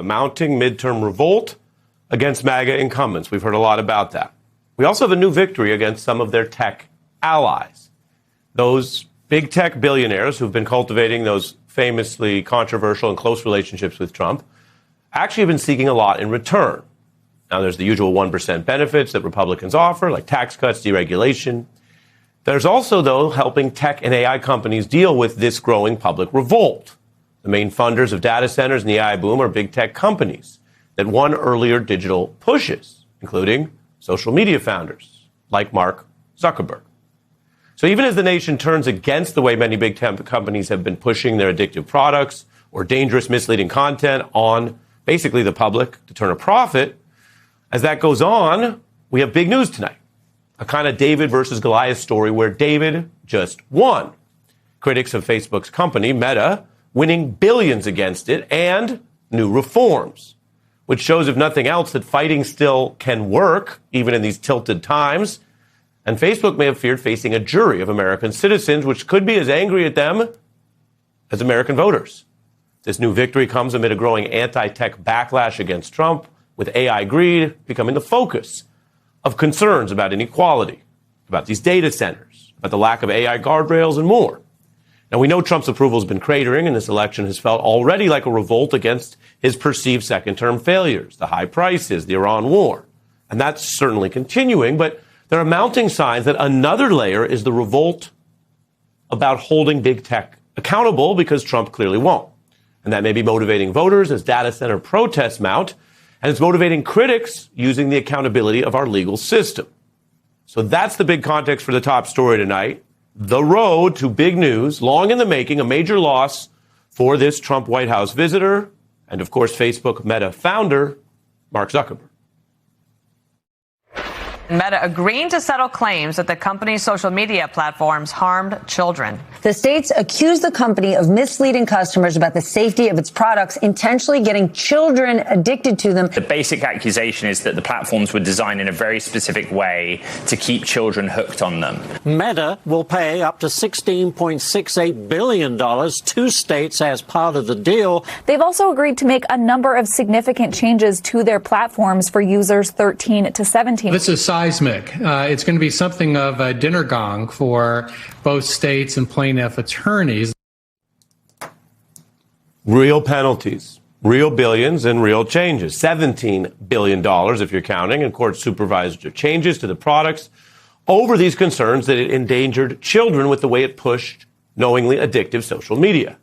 the mounting midterm revolt against MAGA incumbents. We've heard a lot about that. We also have a new victory against some of their tech allies. Those big tech billionaires who've been cultivating those famously controversial and close relationships with Trump actually have been seeking a lot in return. Now, there's the usual 1% benefits that Republicans offer, like tax cuts, deregulation. There's also, though, helping tech and AI companies deal with this growing public revolt. The main funders of data centers and the AI boom are big tech companies that won earlier digital pushes, including social media founders like Mark Zuckerberg. So even as the nation turns against the way many big tech companies have been pushing their addictive products or dangerous, misleading content on basically the public to turn a profit, as that goes on, we have big news tonight. A kind of David versus Goliath story where David just won. Critics of Facebook's company, Meta, winning billions against it, and new reforms, which shows, if nothing else, that fighting still can work, even in these tilted times. And Facebook may have feared facing a jury of American citizens, which could be as angry at them as American voters. This new victory comes amid a growing anti-tech backlash against Trump, with AI greed becoming the focus of concerns about inequality, about these data centers, about the lack of AI guardrails, and more. Now, we know Trump's approval has been cratering, and this election has felt already like a revolt against his perceived second-term failures, the high prices, the Iran war. And that's certainly continuing, but there are mounting signs that another layer is the revolt about holding big tech accountable, because Trump clearly won't. And that may be motivating voters as data center protests mount, and it's motivating critics using the accountability of our legal system. So that's the big context for the top story tonight. The road to big news, long in the making, a major loss for this Trump White House visitor, and of course, Facebook Meta founder, Mark Zuckerberg. Meta agreeing to settle claims that the company's social media platforms harmed children. The states accuse the company of misleading customers about the safety of its products, intentionally getting children addicted to them. The basic accusation is that the platforms were designed in a very specific way to keep children hooked on them. Meta will pay up to $16.68 billion to states as part of the deal. They've also agreed to make a number of significant changes to their platforms for users 13 to 17. This is seismic. It's going to be something of a dinner gong for both states and plaintiff attorneys. Real penalties, real billions, and real changes. $17 billion, if you're counting, and court supervised changes to the products over these concerns that it endangered children with the way it pushed knowingly addictive social media.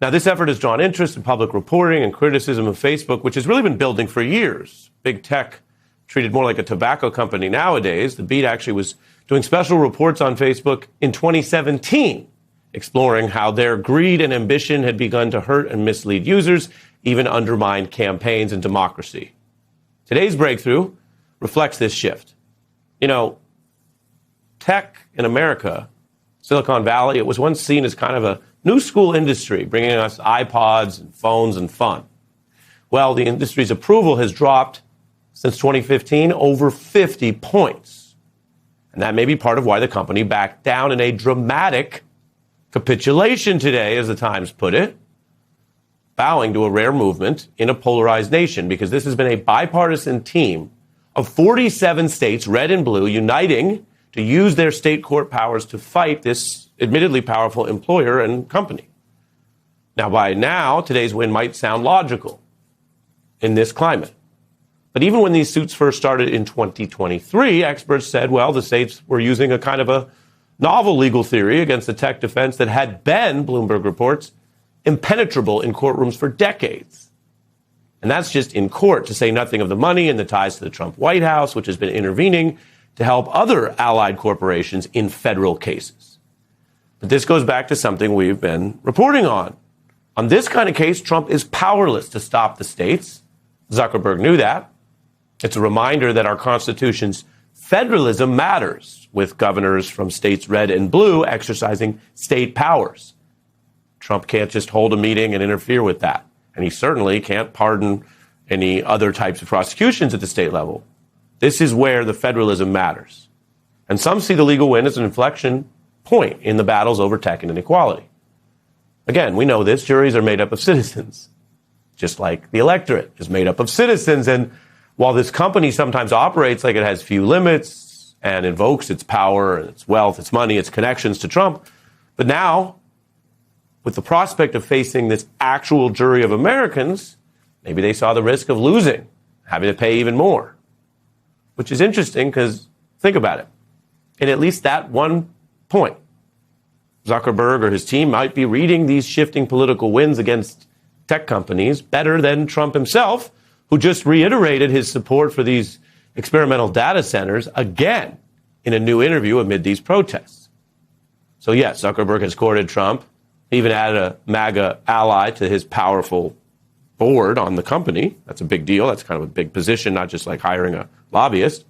Now, this effort has drawn interest in public reporting and criticism of Facebook, which has really been building for years. Big tech treated more like a tobacco company nowadays. The Beat actually was doing special reports on Facebook in 2017, exploring how their greed and ambition had begun to hurt and mislead users, even undermine campaigns and democracy. Today's breakthrough reflects this shift. You know, tech in America, Silicon Valley, it was once seen as kind of a new school industry, bringing us iPods and phones and fun. Well, the industry's approval has dropped since 2015, over 50 points. And that may be part of why the company backed down in a dramatic capitulation today, as the Times put it, bowing to a rare movement in a polarized nation, because this has been a bipartisan team of 47 states, red and blue, uniting to use their state court powers to fight this admittedly powerful employer and company. Now, by now, today's win might sound logical in this climate. But even when these suits first started in 2023, experts said, well, the states were using a kind of a novel legal theory against the tech defense that had been, Bloomberg reports, impenetrable in courtrooms for decades. And that's just in court, to say nothing of the money and the ties to the Trump White House, which has been intervening to help other allied corporations in federal cases. But this goes back to something we've been reporting on. On this kind of case, Trump is powerless to stop the states. Zuckerberg knew that. It's a reminder that our Constitution's federalism matters, with governors from states red and blue exercising state powers. Trump can't just hold a meeting and interfere with that. And he certainly can't pardon any other types of prosecutions at the state level. This is where the federalism matters. And some see the legal win as an inflection point in the battles over tech and inequality. Again, we know this. Juries are made up of citizens. just like the electorate is made up of citizens. And while this company sometimes operates like it has few limits and invokes its power and its wealth, its money, its connections to Trump, but now, with the prospect of facing this actual jury of Americans, maybe they saw the risk of losing, having to pay even more. Which is interesting because, think about it, in at least that one point, Zuckerberg or his team might be reading these shifting political winds against tech companies better than Trump himself, who just reiterated his support for these experimental data centers again in a new interview amid these protests. So yes, Zuckerberg has courted Trump, even added a MAGA ally to his powerful board on the company. That's a big deal. That's kind of a big position, not just like hiring a lobbyist.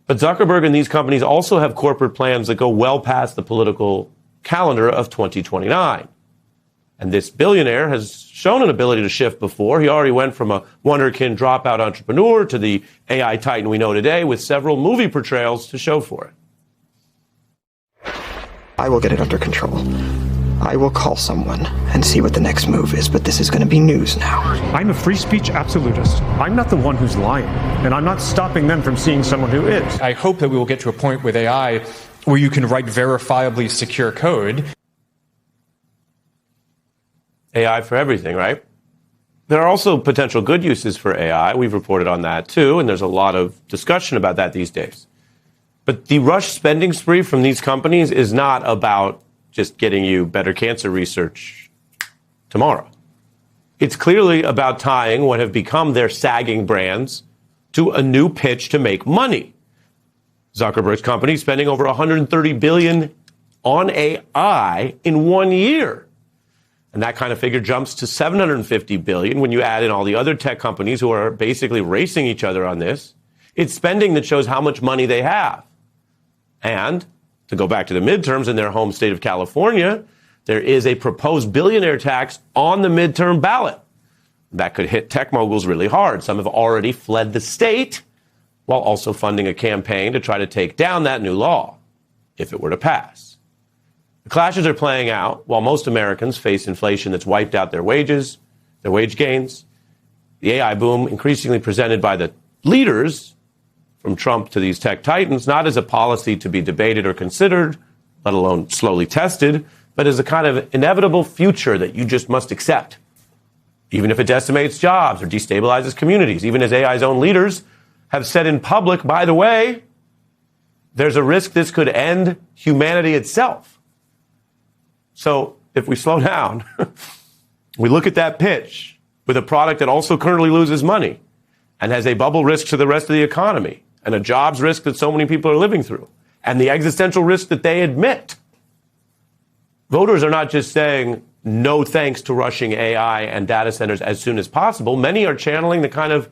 But Zuckerberg and these companies also have corporate plans that go well past the political calendar of 2029. And this billionaire has shown an ability to shift before. He already went from a wonderkind dropout entrepreneur to the AI titan we know today with several movie portrayals to show for it. I will get it under control. I will call someone and see what the next move is, but this is going to be news now. I'm a free speech absolutist. I'm not the one who's lying, and I'm not stopping them from seeing someone who is. I hope that we will get to a point with AI where you can write verifiably secure code. AI for everything, right? There are also potential good uses for AI. We've reported on that too, and there's a lot of discussion about that these days. But the rush spending spree from these companies is not about just getting you better cancer research tomorrow. It's clearly about tying what have become their sagging brands to a new pitch to make money. Zuckerberg's company spending over $130 billion on AI in 1 year. And that kind of figure jumps to $750 billion when you add in all the other tech companies who are basically racing each other on this. It's spending that shows how much money they have. And to go back to the midterms in their home state of California, there is a proposed billionaire tax on the midterm ballot. That could hit tech moguls really hard. Some have already fled the state while also funding a campaign to try to take down that new law, if it were to pass. The clashes are playing out while most Americans face inflation that's wiped out their wages, their wage gains. The AI boom increasingly presented by the leaders, from Trump to these tech titans, not as a policy to be debated or considered, let alone slowly tested, but as a kind of inevitable future that you just must accept. Even if it decimates jobs or destabilizes communities, even as AI's own leaders have said in public, by the way, there's a risk this could end humanity itself. So if we slow down, we look at that pitch with a product that also currently loses money and has a bubble risk to the rest of the economy, and a jobs risk that so many people are living through, and the existential risk that they admit. Voters are not just saying no thanks to rushing AI and data centers as soon as possible. Many are channeling the kind of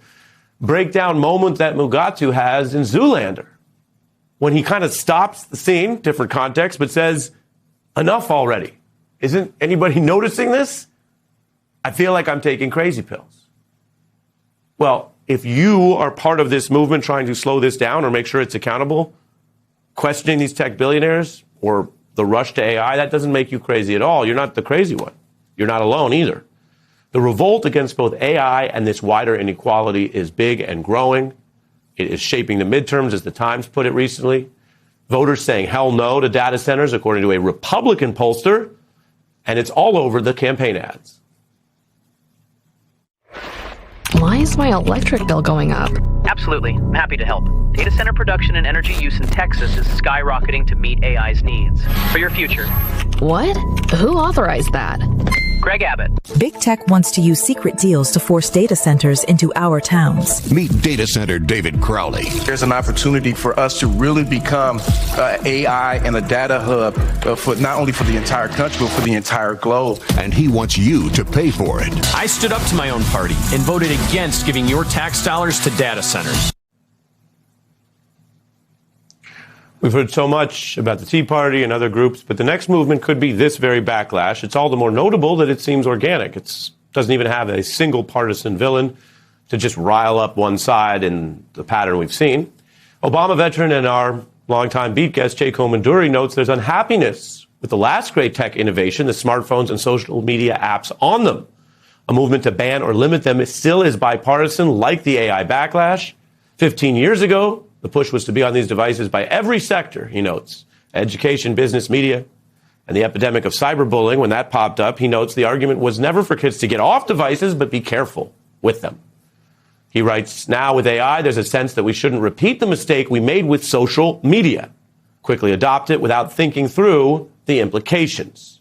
breakdown moment that Mugatu has in Zoolander, when he kind of stops the scene, different context, but says, enough already. Isn't anybody noticing this? I feel like I'm taking crazy pills. Well, if you are part of this movement trying to slow this down or make sure it's accountable, questioning these tech billionaires or the rush to AI, that doesn't make you crazy at all. You're not the crazy one. You're not alone either. The revolt against both AI and this wider inequality is big and growing. It is shaping the midterms, as the Times put it recently. Voters saying hell no to data centers, according to a Republican pollster, and it's all over the campaign ads. Why is my electric bill going up? Absolutely. I'm happy to help. Data center production and energy use in Texas is skyrocketing to meet AI's needs. For your future. What? Who authorized that? Greg Abbott. Big Tech wants to use secret deals to force data centers into our towns. Meet data center David Crowley. There's an opportunity for us to really become AI and a data hub for not only for the entire country, but for the entire globe. And he wants you to pay for it. I stood up to my own party and voted against giving your tax dollars to data centers. We've heard so much about the Tea Party and other groups, but the next movement could be this very backlash. It's all the more notable that it seems organic. It doesn't even have a single partisan villain to just rile up one side in the pattern we've seen. Obama veteran and our longtime beat guest, Jay Komanduri, notes there's unhappiness with the last great tech innovation, the smartphones and social media apps on them. A movement to ban or limit them still is bipartisan, like the AI backlash. 15 years ago, the push was to be on these devices by every sector, he notes. Education, business, media. And the epidemic of cyberbullying, when that popped up, he notes the argument was never for kids to get off devices, but be careful with them. He writes, now with AI, there's a sense that we shouldn't repeat the mistake we made with social media. Quickly adopt it without thinking through the implications.